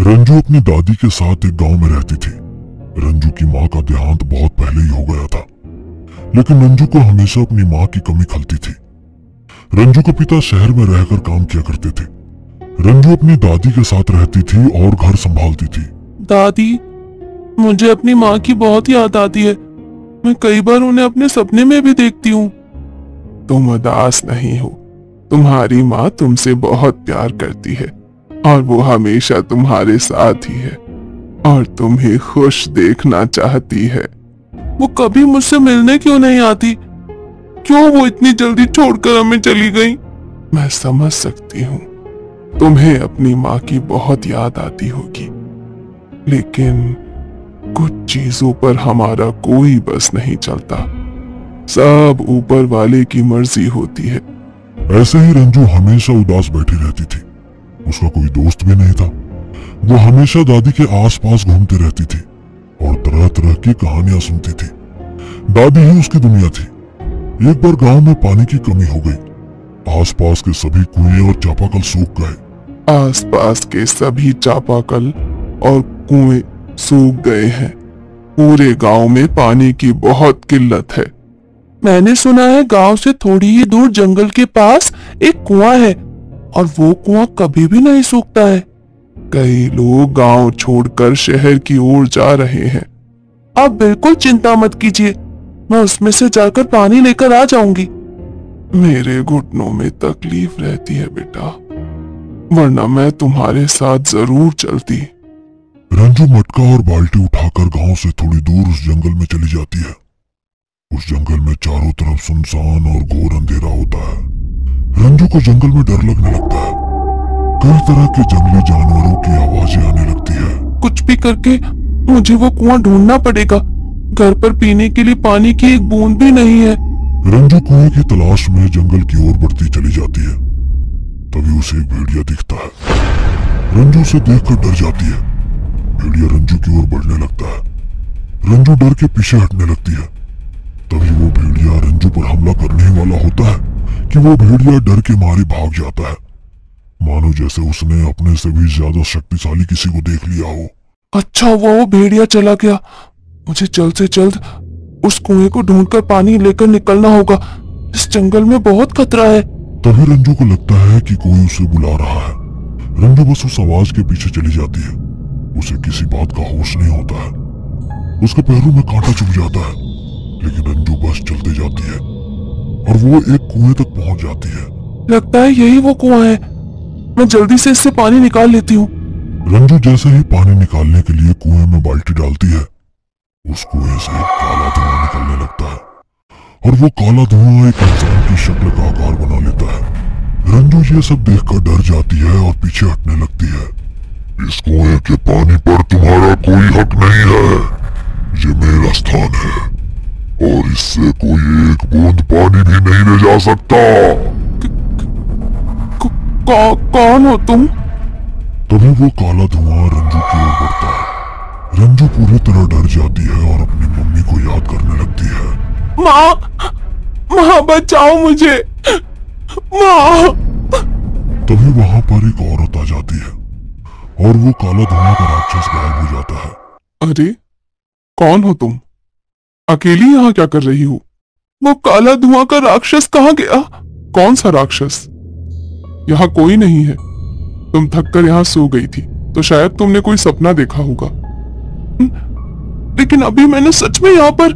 रंजू अपनी दादी के साथ एक गांव में रहती थी। रंजू की माँ का देहांत बहुत पहले ही हो गया था, लेकिन रंजू को हमेशा अपनी माँ की कमी खलती थी। रंजू के पिता शहर में रहकर काम किया करते थे। रंजू अपनी दादी के साथ रहती थी और घर संभालती थी। दादी, मुझे अपनी माँ की बहुत याद आती है। मैं कई बार उन्हें अपने सपने में भी देखती हूँ। तुम उदास नहीं हो, तुम्हारी माँ तुमसे बहुत प्यार करती है और वो हमेशा तुम्हारे साथ ही है और तुम्हें खुश देखना चाहती है। वो कभी मुझसे मिलने क्यों नहीं आती? क्यों वो इतनी जल्दी छोड़कर हमें चली गई? मैं समझ सकती हूँ तुम्हें अपनी माँ की बहुत याद आती होगी, लेकिन कुछ चीजों पर हमारा कोई बस नहीं चलता। सब ऊपर वाले की मर्जी होती है। ऐसे ही रंजू हमेशा उदास बैठी रहती थी। उसका कोई दोस्त भी नहीं था। वो हमेशा दादी के आसपास घूमती रहती थी और तरह तरह की कहानियां सुनती थी। दादी ही उसकी दुनिया थी। एक बार गांव में पानी की कमी हो गई। आसपास के सभी कुएं और चापाकल सूख गए। आसपास के सभी चापाकल और कुएं सूख गए हैं। पूरे गांव में पानी की बहुत किल्लत है। मैंने सुना है गांव से थोड़ी ही दूर जंगल के पास एक कुआं है और वो कुआं कभी भी नहीं सूखता है। कई लोग गांव छोड़कर शहर की ओर जा रहे हैं। आप बिल्कुल चिंता मत कीजिए, मैं उसमें से जाकर पानी लेकर आ जाऊंगी। मेरे घुटनों में तकलीफ रहती है बेटा, वरना मैं तुम्हारे साथ जरूर चलती। रंजू मटका और बाल्टी उठाकर गांव से थोड़ी दूर उस जंगल में चली जाती है। उस जंगल में चारों तरफ सुनसान और घोर अंधेरा होता है। रंजू को जंगल में डर लगने लगता है। कई तरह के जंगली जानवरों की आवाजें आने लगती है। कुछ भी करके मुझे वो कुआं ढूंढना पड़ेगा। घर पर पीने के लिए पानी की एक बूंद भी नहीं है। रंजू कुएं की तलाश में जंगल की ओर बढ़ती चली जाती है। तभी उसे एक भेड़िया दिखता है। रंजू उसे देखकर डर जाती है। भेड़िया रंजू की ओर बढ़ने लगता है। रंजू डर के पीछे हटने लगती है। तभी वो भेड़िया रंजू पर हमला करने ही वाला होता है कि वो भेड़िया डर के मारे भाग जाता है, मानो जैसे उसने अपने से भी ज्यादा शक्तिशाली किसी को देख लिया हो। अच्छा, वो भेड़िया चला गया। मुझे जल्द से जल्द उस कुएं को ढूंढकर पानी लेकर निकलना होगा। इस जंगल में बहुत खतरा है। तभी रंजू को लगता है कि कोई उसे बुला रहा है। रंजू बस उस आवाज के पीछे चली जाती है। उसे किसी बात का होश नहीं होता है। उसके पैरों में कांटा चुभ जाता है, लेकिन रंजू बस चलते जाती है और वो एक कुएं तक पहुंच जाती है। लगता है यही वो कुआं है। मैं जल्दी से इससे पानी निकाल लेती हूँ। रंजू जैसे ही पानी निकालने के लिए कुएं में बाल्टी डालती है, उस कुएं से एक काला धुआं निकलने लगता है और वो काला धुआं एक इंसान की शक्ल का आकार बना लेता है। रंजू ये सब देखकर डर जाती है और पीछे हटने लगती है। इस कुएं के पानी पर तुम्हारा कोई हक नहीं है। ये मेरा स्थान है और इससे कोई एक बूंद पानी भी नहीं ले जा सकता। कौन हो तुम? तभी वो काला धुआं रंजू की ओर बढ़ता है। रंजू पूरी तरह डर जाती है और अपनी मम्मी को याद करने लगती है। माँ बचाओ मुझे, माँ। तभी वहां पर एक औरत आ जाती है और वो काला धुआं का राक्षस गायब हो जाता है। अरे, कौन हो तुम? अकेली यहाँ क्या कर रही हो? वो काला धुआं का राक्षस कहाँ गया? कौन सा राक्षस? यहाँ कोई नहीं है। तुम थककर यहाँ सो गई थी तो शायद तुमने कोई सपना देखा होगा। लेकिन अभी मैंने सच में यहाँ पर।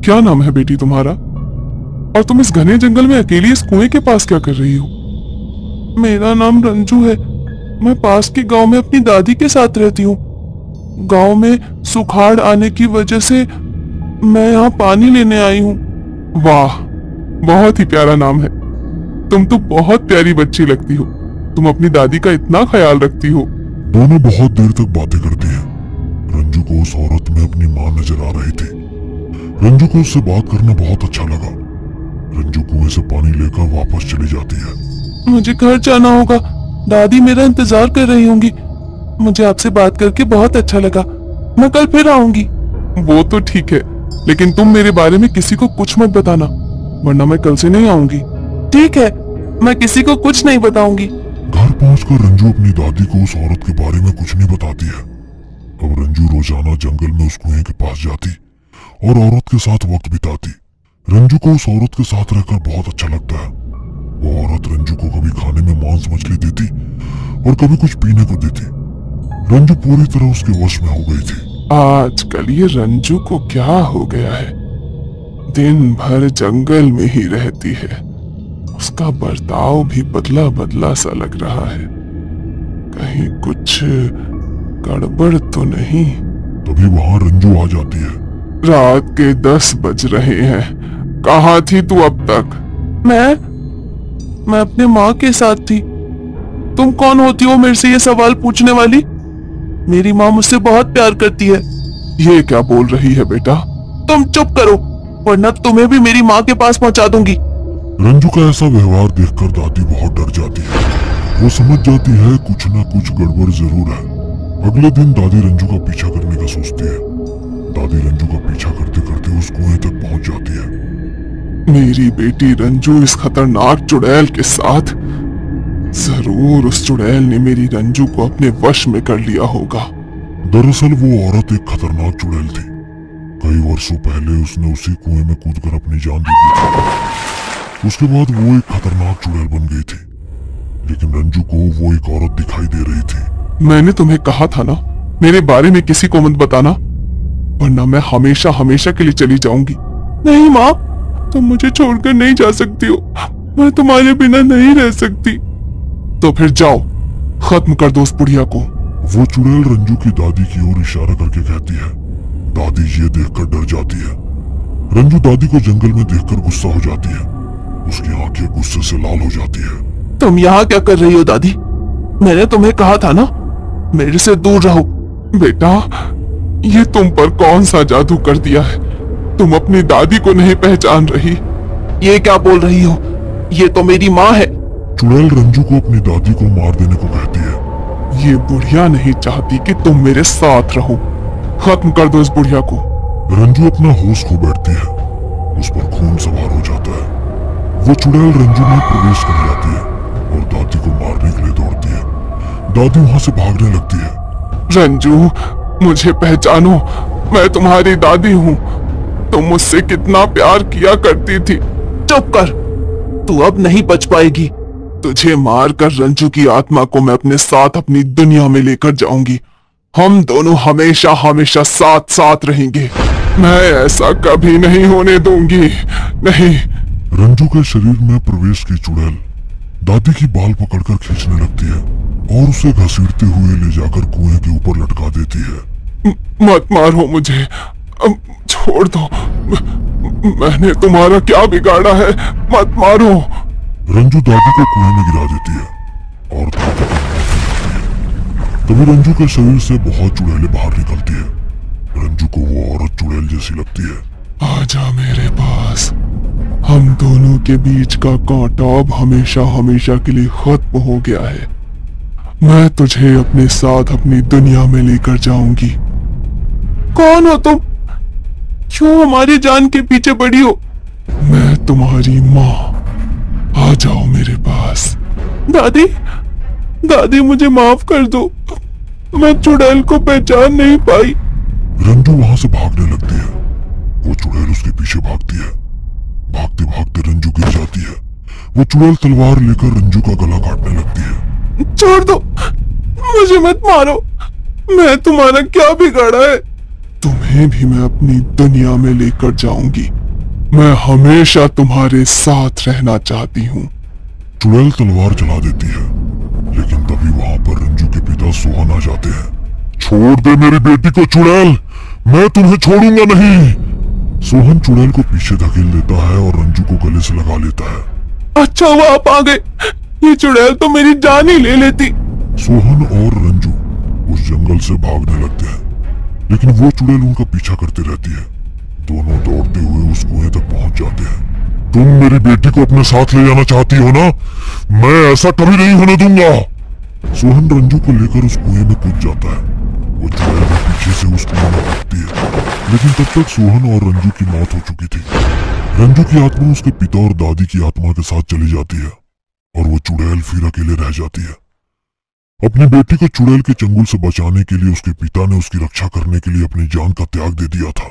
क्या नाम है बेटी तुम्हारा? और तुम इस घने जंगल में अकेली इस कुएं के पास क्या कर रही हो? मेरा नाम रंजू है। मैं पास के गांव में अपनी दादी के साथ रहती हूँ। गांव में सुखाड़ आने की वजह से मैं यहाँ पानी लेने आई हूँ। वाह, बहुत ही प्यारा नाम है। तुम तो बहुत प्यारी बच्ची लगती हो। तुम अपनी दादी का इतना ख्याल रखती हो। दोनों बहुत देर तक बातें करते हैं। रंजू को उस औरत में अपनी माँ नजर आ रही थी। रंजू को उससे बात करना बहुत अच्छा लगा। रंजू कुएं से पानी लेकर वापस चली जाती है। मुझे घर जाना होगा। दादी मेरा इंतजार कर रही होंगी। मुझे आपसे बात करके बहुत अच्छा लगा। मैं कल फिर आऊंगी। वो तो ठीक है, लेकिन तुम मेरे बारे में किसी को कुछ मत बताना, वरना मैं कल से नहीं आऊंगी। ठीक है, मैं किसी को कुछ नहीं बताऊंगी। घर पहुंचकर रंजू अपनी दादी को उस औरत के बारे में कुछ नहीं बताती है। अब रंजू रोजाना जंगल में उस कुएं के पास जाती और औरत के साथ वक्त बिताती। रंजू को उस औरत के साथ रहकर बहुत अच्छा लगता है। वो औरत रंजू को कभी खाने में मांस मछली देती और कभी कुछ पीने को देती। रंजू पूरी तरह उसके वश में हो गई थी। आजकल ये रंजू को क्या हो गया है? दिन भर जंगल में ही रहती है। उसका बर्ताव भी बदला बदला सा लग रहा है। कहीं कुछ गड़बड़ तो नहीं? तभी वहां रंजू आ जाती है। रात के 10 बज रहे हैं। कहाँ थी तू अब तक? मैं अपने माँ के साथ थी। तुम कौन होती हो मेरे से ये सवाल पूछने वाली? मेरी माँ मुझसे बहुत प्यार करती है। ये क्या बोल रही है बेटा? तुम चुप करो वरना तुम्हें भी मेरी माँ के पास पहुंचा दूंगी। रंजू का ऐसा व्यवहार देखकर दादी बहुत डर जाती है। वो समझ जाती है कुछ ना कुछ गड़बड़ जरूर है। अगले दिन दादी रंजू का पीछा करने का सोचती है। दादी रंजू का पीछा करते करते उस कुएं तक पहुंच जाती है। मेरी बेटी रंजू इस खतरनाक चुड़ैल के साथ, जरूर उस चुड़ैल ने मेरी रंजू को अपने वश में कर लिया होगा। दरअसल वो औरत एक खतरनाक चुड़ैल थी। कई वर्षों पहले उसने उसी कुएं में कूदकर अपनी जान दे दी थी। उसके बाद वो एक खतरनाक चुड़ैल बन गई थी। लेकिन रंजू को वो एक औरत दिखाई दे रही थी। मैंने तुम्हें कहा था ना मेरे बारे में किसी को मत बताना, वरना मैं हमेशा हमेशा के लिए चली जाऊंगी। नहीं माँ, तुम मुझे छोड़कर नहीं जा सकती हो। मैं तुम्हारे बिना नहीं रह सकती। तो फिर जाओ, खत्म कर दो उस बुढ़िया को। वो चुड़ैल रंजू की दादी की ओर इशारा करके कहती है। दादी ये देखकर डर जाती है। रंजू दादी को जंगल में देखकर गुस्सा हो जाती है। उसकी आंखें गुस्से से लाल हो जाती है। तुम यहाँ क्या कर रही हो दादी? मैंने तुम्हें कहा था ना मेरे से दूर रहो। बेटा, ये तुम पर कौन सा जादू कर दिया है? तुम अपनी दादी को नहीं पहचान रही। ये क्या बोल रही हो? ये तो मेरी माँ है। चुड़ैल रंजू को अपनी दादी को मार देने को कहती है। ये बुढ़िया नहीं चाहती कि तुम मेरे साथ रहो। खत्म कर दो इस बुढ़िया को। रंजू अपना होश खो बैठती है। उस पर खून सवार हो जाता है। वो चुड़ैल रंजू में प्रवेश कर जाती है और दादी को मारने के लिए दौड़ती है। दादी वहां से भागने लगती है। रंजू, मुझे पहचानो, मैं तुम्हारी दादी हूँ। तुम मुझसे कितना प्यार किया करती थी। चुप कर, तू अब नहीं बच पाएगी। तुझे मारकर रंजू की आत्मा को मैं अपने साथ अपनी दुनिया में लेकर जाऊंगी। हम दोनों हमेशा हमेशा साथ साथ रहेंगे। मैं ऐसा कभी नहीं होने दूंगी, नहीं। रंजू के शरीर में प्रवेश की चुड़ैल दादी की बाल पकड़कर खींचने लगती है और उसे घसीटते हुए ले जाकर कुएं के ऊपर लटका देती है। मत मारो मुझे, छोड़ दो। मैंने तुम्हारा क्या बिगाड़ा है? मत मारो। रंजू दादी को कुएं में गिरा देती है और दादी को मौत हो जाती है। तभी रंजू के शरीर से बहुत चुड़ैलें बाहर निकलती है। रंजू को वो औरत चुड़ैल जैसी लगती है। आजा मेरे पास। हम दोनों के बीच का कांटा अब हमेशा हमेशा के लिए खत्म हो गया है। मैं तुझे अपने साथ अपनी दुनिया में लेकर जाऊंगी। कौन हो तुम? क्यों हमारी जान के पीछे पड़ी हो? मैं तुम्हारी माँ। आ जाओ मेरे पास। दादी, दादी मुझे माफ कर दो। मैं चुड़ैल को पहचान नहीं पाई। रंजू वहां से भागने लगती है। वो चुड़ैल उसके पीछे भागती है। भागते भागते रंजू गिर जाती है। वो चुड़ैल तलवार लेकर रंजू का गला काटने लगती है। छोड़ दो, मुझे मत मारो। मैं तुम्हारा क्या बिगाड़ा है? तुम्हें भी मैं अपनी दुनिया में लेकर जाऊंगी। मैं हमेशा तुम्हारे साथ रहना चाहती हूँ। चुड़ैल तलवार चला देती है, लेकिन तभी वहां पर रंजू के पिता सोहन आ जाते हैं। छोड़ दे मेरी बेटी को चुड़ैल, मैं तुम्हें छोड़ूंगा नहीं। सोहन चुड़ैल को पीछे धकेल देता है और रंजू को गले से लगा लेता है। अच्छा हुआ आप आ गए, ये चुड़ैल तो मेरी जान ही ले लेती। सोहन और रंजू उस जंगल से भागने लगते हैं, लेकिन वो चुड़ैल उनका पीछा करती रहती है। दोनों दौड़ते हुए उस कुएं तक पहुंच जाते हैं। तुम मेरी बेटी को अपने साथ ले जाना चाहती हो ना? मैं ऐसा कभी नहीं होने दूंगा। सोहन रंजू को लेकर उस कुएं में कूद जाता है। वो चुड़ैल भी पीछे से उस कुएं में भागती है, लेकिन तब तक सोहन और रंजू की मौत हो चुकी थी। रंजू की आत्मा उसके पिता और दादी की आत्मा के साथ चली जाती है और वो चुड़ैल फिर अकेले रह जाती है। अपनी बेटी को चुड़ैल के चंगुल से बचाने के लिए उसके पिता ने उसकी रक्षा करने के लिए अपनी जान का त्याग दे दिया था।